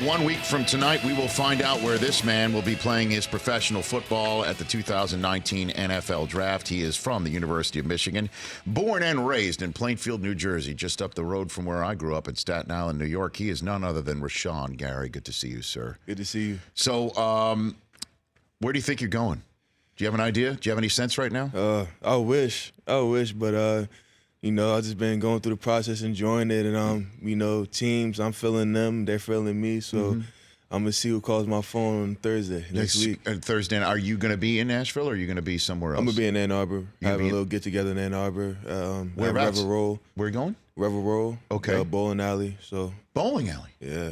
1 week from tonight, we will find out where this man will be playing his professional football at the 2019 NFL Draft. He is from the University of Michigan, born and raised in Plainfield, New Jersey, just up the road from where I grew up in Staten Island, New York. He is none other than Rashan. Gary, good to see you, sir. Good to see you. So, where do you think you're going? Do you have an idea? Do you have any sense right now? I wish, but I've just been going through the process, enjoying it, and teams, I'm feeling them, they're feeling me, so I'm gonna see who calls my phone on Thursday next week. Thursday, are you gonna be in Nashville or are you gonna be somewhere else? I'm gonna be in Ann Arbor. Have a little get together in Ann Arbor. Whereabouts? Revel Roll. Where are you going? Revel Roll. Okay. Bowling alley. So. Bowling alley. Yeah.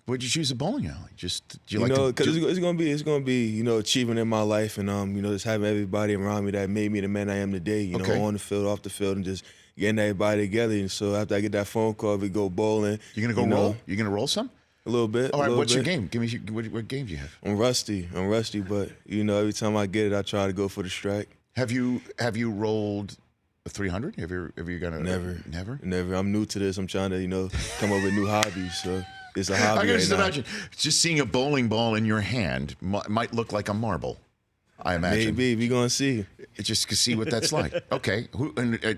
Why'd you choose a bowling alley? Because it's gonna be achievement in my life, and just having everybody around me that made me the man I am today. On the field, off the field, and just getting everybody together. And so after I get that phone call, we go bowling. You're gonna go roll? You gonna roll some? A little bit. All right. What's your game? Give me what game do you have? I'm rusty, but every time I get it, I try to go for the strike. Have you rolled a 300? Have you got a Never. I'm new to this. I'm trying to come up with new hobbies. So. It's a hobby. I can just now. imagine just seeing a bowling ball in your hand might look like a marble. I imagine. Maybe we're gonna see. Just to see what that's like. Okay.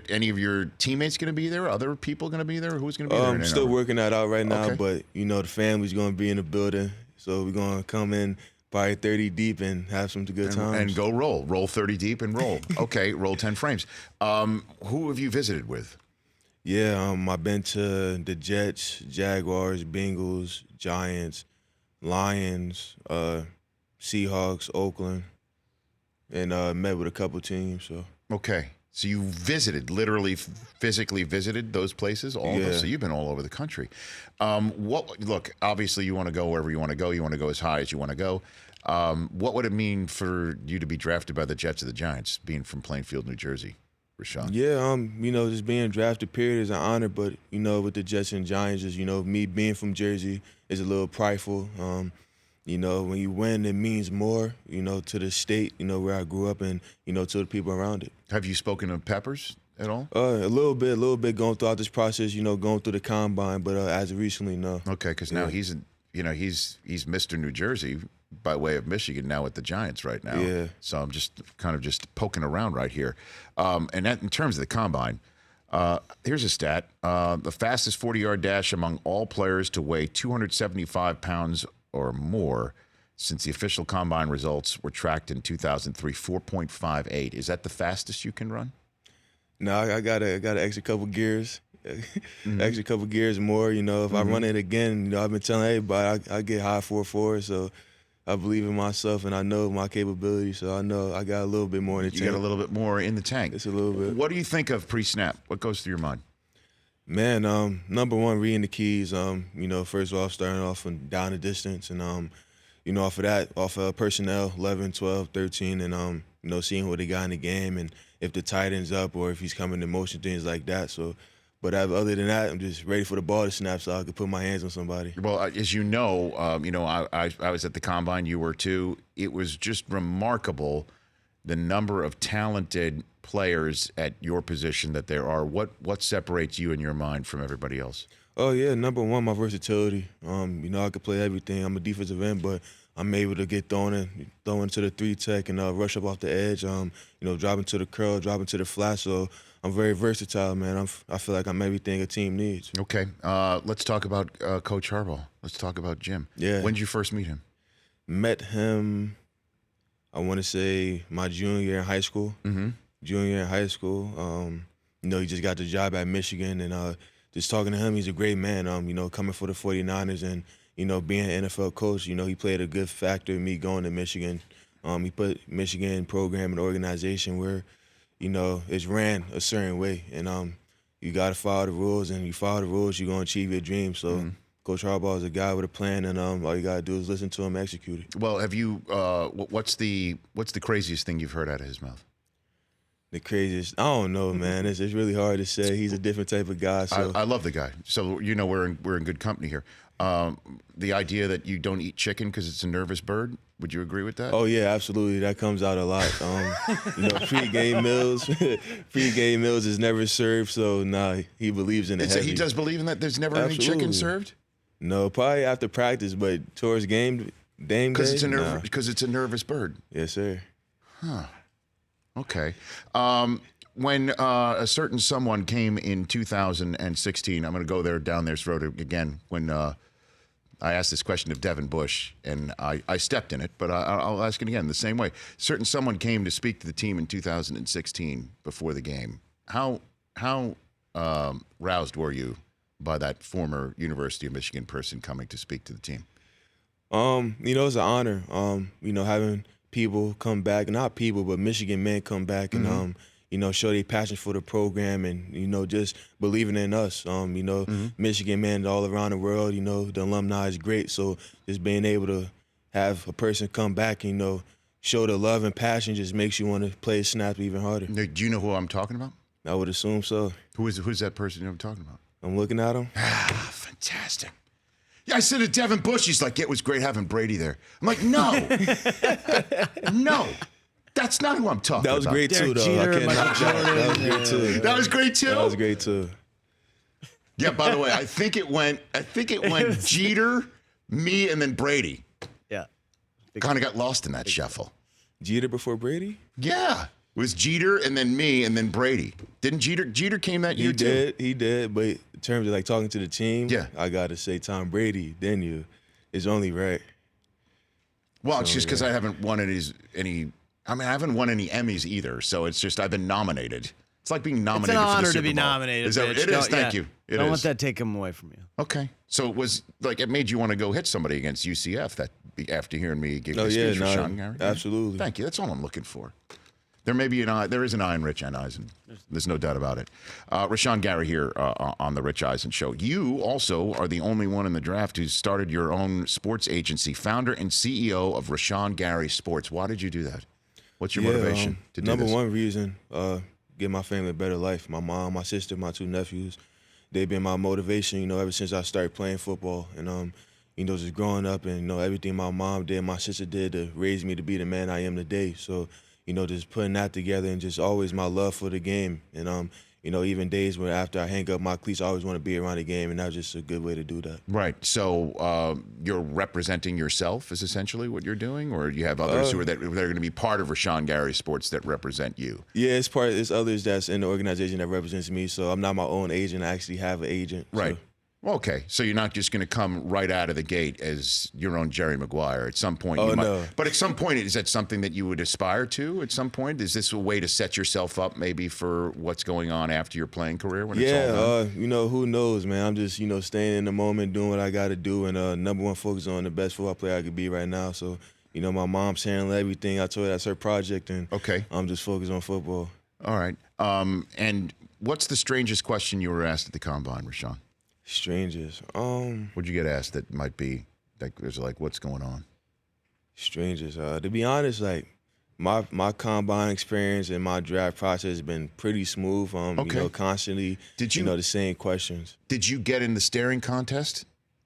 Any of your teammates going to be there? Other people going to be there? Who's going to be there? I'm still working that out right now, Okay. but the family's gonna be in the building, so we're gonna come in probably 30 deep and have some good times. And go roll 30 deep and roll. Okay, roll 10 frames. Who have you visited with? Yeah, I've been to the Jets, Jaguars, Bengals, Giants, Lions, Seahawks, Oakland, and met with a couple teams. So okay, so you visited, literally, physically visited those places, all of them. So you've been all over the country. Look, obviously, you want to go wherever you want to go. You want to go as high as you want to go. What would it mean for you to be drafted by the Jets or the Giants, being from Plainfield, New Jersey? Rashan. Yeah, just being drafted, period, is an honor. But, with the Jets and Giants, just, me being from Jersey is a little prideful. When you win, it means more, to the state, where I grew up and, to the people around it. Have you spoken to Peppers at all? A little bit going throughout this process, going through the combine. But as of recently, no. Okay, because now he's Mr. New Jersey by way of Michigan now with the Giants right now. Yeah. So I'm just poking around right here. And that, in terms of the combine, here's a stat. The fastest 40-yard dash among all players to weigh 275 pounds or more since the official combine results were tracked in 2003, 4.58. Is that the fastest you can run? No, I got an extra couple gears. Extra couple gears more, if I run it again, I've been telling everybody I get high 4.4, so I believe in myself and I know my capability, so I know I got a little bit more in the tank. You got a little bit more in the tank. It's a little bit. What do you think of pre-snap? What goes through your mind? Man, number one, reading the keys. First off, starting off and down the distance, and off of that, off of personnel, 11, 12, 13, and seeing what they got in the game and if the tight end's up or if he's coming in motion, things like that. So. But other than that, I'm just ready for the ball to snap so I can put my hands on somebody. Well, as you know, I was at the Combine. You were too. It was just remarkable the number of talented players at your position that there are. What separates you in your mind from everybody else? Oh, yeah, number one, my versatility. I could play everything. I'm a defensive end, but I'm able to get thrown into the 3-tech and rush up off the edge, drop into the curl, drop into the flat. So I'm very versatile, man. I feel like I'm everything a team needs. Okay. Let's talk about Coach Harbaugh. Let's talk about Jim. Yeah. When did you first meet him? Met him, I want to say, my junior year in high school. Mm-hmm. Junior year in high school. He just got the job at Michigan. And just talking to him, he's a great man, coming for the 49ers and, being an NFL coach. He played a good factor in me going to Michigan. He put Michigan program and organization where, it's ran a certain way. And you got to follow the rules, and you follow the rules, you're going to achieve your dreams. So Coach Harbaugh is a guy with a plan, and all you got to do is listen to him execute it. Well, have you what's the craziest thing you've heard out of his mouth? The craziest, I don't know, man. It's really hard to say. He's a different type of guy. So I love the guy. So we're in good company here. The idea that you don't eat chicken because it's a nervous bird. Would you agree with that? Oh yeah, absolutely. That comes out a lot. Pre-game meals, pre-game meals is never served. So he believes in it. He does believe in that. There's never any chicken served. No, probably after practice, but towards game day. Because Nah. it's a nervous bird. Yes, sir. Okay. When a certain someone came in 2016, I'm going to go there down this road again. When I asked this question of Devin Bush, and I stepped in it, but I'll ask it again the same way. Certain someone came to speak to the team in 2016 before the game. How roused were you by that former University of Michigan person coming to speak to the team? It's an honor. Having people come back, not people, but Michigan men come back and show their passion for the program and, just believing in us. Michigan men all around the world, the alumni is great. So just being able to have a person come back and, show the love and passion just makes you want to play a snap even harder. Do you know who I'm talking about? I would assume so. Who's that person I'm talking about? I'm looking at him. Fantastic. Yeah, I said to Devin Bush, he's like, it was great having Brady there. I'm like, no. No. That's not who I'm talking about. That was great too, though. I can't knock that. That was great too. That was great too? That was great too. Yeah, by the way, I think it went Jeter, me, and then Brady. Yeah. Kind of got lost in that shuffle. Jeter before Brady? Yeah. It was Jeter and then me and then Brady. Didn't Jeter came that year too? He did, but in terms of like talking to the team, yeah, I gotta say Tom Brady, then you. It's only right. Well, it's just because I haven't won any I haven't won any Emmys either, so it's just I've been nominated. It's like being nominated for the Super Bowl. It's an honor to be nominated. Is that what it is? Thank you. Don't let that take him away from you. Okay. So it was like it made you want to go hit somebody against UCF after hearing me give you a speech for Rashan Gary? Absolutely. Thank you. That's all I'm looking for. There is an eye in Rich and Eisen. There's no doubt about it. Rashan Gary here on the Rich Eisen Show. You also are the only one in the draft who started your own sports agency, founder and CEO of Rashan Gary Sports. Why did you do that? What's your motivation to do number this? One reason, give my family a better life. My mom, my sister, my two nephews, they've been my motivation, ever since I started playing football. And, just growing up and, everything my mom did, my sister did to raise me to be the man I am today. So, just putting that together and just always my love for the game. And, even days where after I hang up my cleats, I always want to be around the game, and that's just a good way to do that. Right. So you're representing yourself is essentially what you're doing, or you have others who are going to be part of Rashan Gary Sports that represent you? Yeah, it's others that's in the organization that represents me. So I'm not my own agent. I actually have an agent. Right. So. Well, okay, so you're not just going to come right out of the gate as your own Jerry Maguire. At some point, no. But at some point, is that something that you would aspire to? At some point, is this a way to set yourself up maybe for what's going on after your playing career? When it's all done? Who knows, man? I'm just staying in the moment, doing what I got to do, and number one focus on the best football player I could be right now. So my mom's handling everything. I told her that's her project, and I'm just focused on football. All right. And what's the strangest question you were asked at the combine, Rashan? Strangers. What'd you get asked that might be like there's like what's going on? Strangers. To be honest, like my combine experience and my draft process has been pretty smooth. Constantly the same questions. Did you get in the staring contest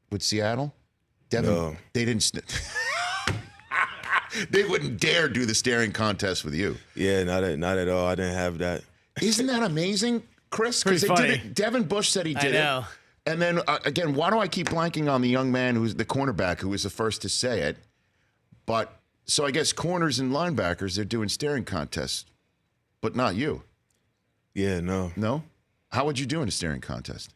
with Seattle? Devin, no. They didn't they wouldn't dare do the staring contest with you. Yeah, not at all. I didn't have that. Isn't that amazing, Chris? Because they did it. Devin Bush said he did it. And then, again, why do I keep blanking on the young man who's the cornerback who was the first to say it? But, so I guess corners and linebackers, they're doing staring contests, but not you. Yeah, no. No? How would you do in a staring contest?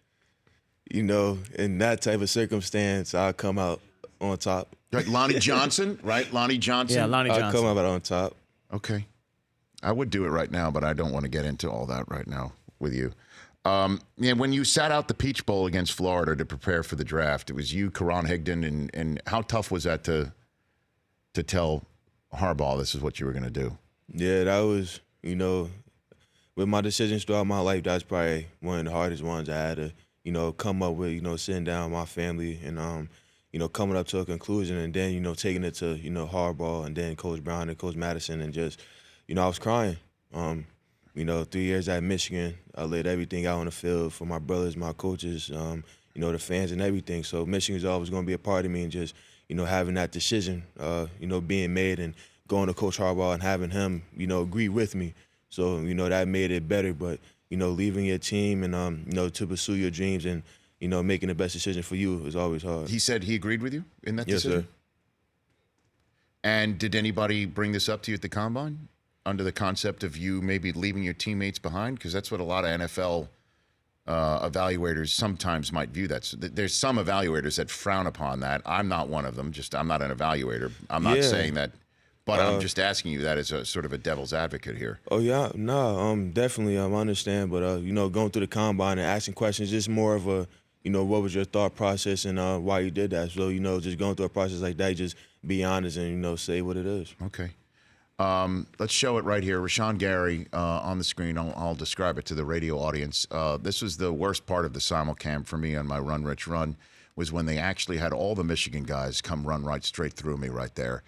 In that type of circumstance, I'll come out on top. Like Lonnie Johnson, right? Lonnie Johnson? Yeah, Lonnie Johnson. I'll come out on top. Okay. I would do it right now, but I don't want to get into all that right now with you. When you sat out the Peach Bowl against Florida to prepare for the draft, it was you, Karan Higdon, and how tough was that to tell Harbaugh this is what you were going to do? Yeah, that was, with my decisions throughout my life, that's probably one of the hardest ones I had to, come up with, sitting down with my family and, coming up to a conclusion and then, taking it to, Harbaugh and then Coach Brown and Coach Madison and just, I was crying. 3 years at Michigan, I laid everything out on the field for my brothers, my coaches, the fans and everything. So Michigan's always going to be a part of me and just, having that decision, being made and going to Coach Harbaugh and having him, agree with me. So, that made it better. But, leaving your team and, to pursue your dreams and making the best decision for you is always hard. He said he agreed with you in that Yes, decision? sir. And did anybody bring this up to you at the Combine under the concept of you maybe leaving your teammates behind? Because that's what a lot of NFL evaluators sometimes might view that. So there's some evaluators that frown upon that. I'm not one of them. I'm not an evaluator. I'm not Yeah. saying that, but I'm just asking you that as a sort of a devil's advocate here. Oh yeah, no, definitely, I understand, but going through the combine and asking questions, just more of a, what was your thought process and why you did that. So just going through a process like that, just be honest and say what it is. Okay. Let's show it right here. Rashan Gary on the screen. I'll describe it to the radio audience. This was the worst part of the simulcam for me on my Run Rich Run, was when they actually had all the Michigan guys come run right straight through me right there.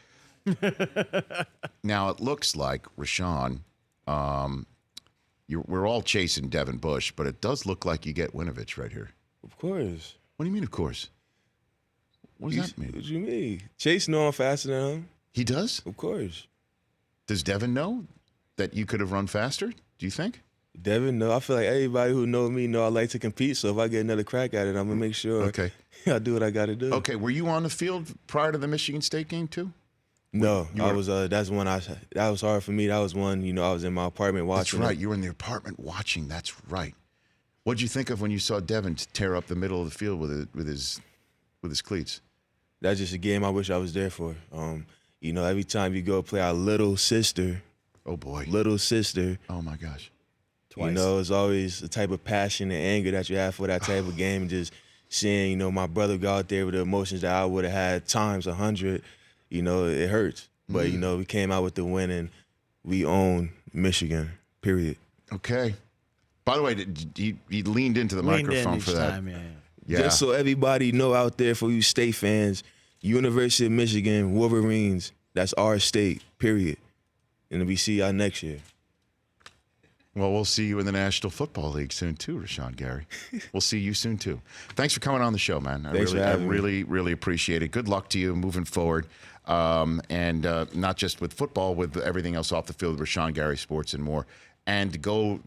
Now, it looks like, Rashan, we're all chasing Devin Bush, but it does look like you get Winovich right here. Of course. What do you mean, of course? What does that mean? What you mean? Chase know I'm faster than him. He does? Of course. Does Devin know that you could have run faster, do you think? Devin, no. I feel like everybody who knows me know I like to compete, so if I get another crack at it, I'm going to make sure I do what I got to do. Okay, were you on the field prior to the Michigan State game, too? No, I was. That's one. That was hard for me. That was one. I was in my apartment watching. That's right. You were in the apartment watching. That's right. What'd you think of when you saw Devin tear up the middle of the field with his cleats? That's just a game I wish I was there for. Every time you go play our little sister. Oh boy. Little sister. Oh my gosh. Twice. It's always the type of passion and anger that you have for that type of game. Just seeing, my brother go out there with the emotions that I would have had times 100. It hurts. But, we came out with the win, and we own Michigan, period. Okay. By the way, he leaned into the microphone for that. Time, yeah. Just so everybody know out there, for you state fans, University of Michigan, Wolverines, that's our state, period. And we see y'all next year. Well, we'll see you in the National Football League soon, too, Rashan Gary. We'll see you soon, too. Thanks for coming on the show, man. Thanks for having me. Really appreciate it. Good luck to you moving forward. And not just with football, with everything else off the field, Rashan Gary Sports and more. And go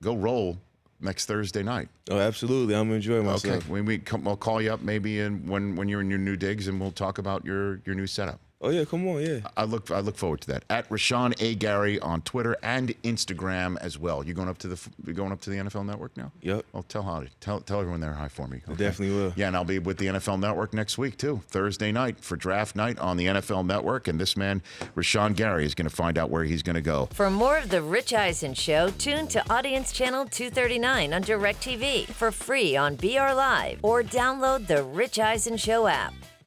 roll next Thursday night. Oh, absolutely. I'm enjoying myself. Okay. I'll call you up maybe when you're in your new digs, and we'll talk about your new setup. Oh yeah, come on, yeah. I look forward to that. At Rashan A. Gary on Twitter and Instagram as well. You going up to the NFL Network now? Yep. Well, tell everyone there hi for me. Okay? I definitely will. Yeah, and I'll be with the NFL Network next week too, Thursday night for draft night on the NFL Network. And this man, Rashan Gary, is going to find out where he's going to go. For more of the Rich Eisen Show, tune to Audience Channel 239 on DirecTV for free on BR Live or download the Rich Eisen Show app.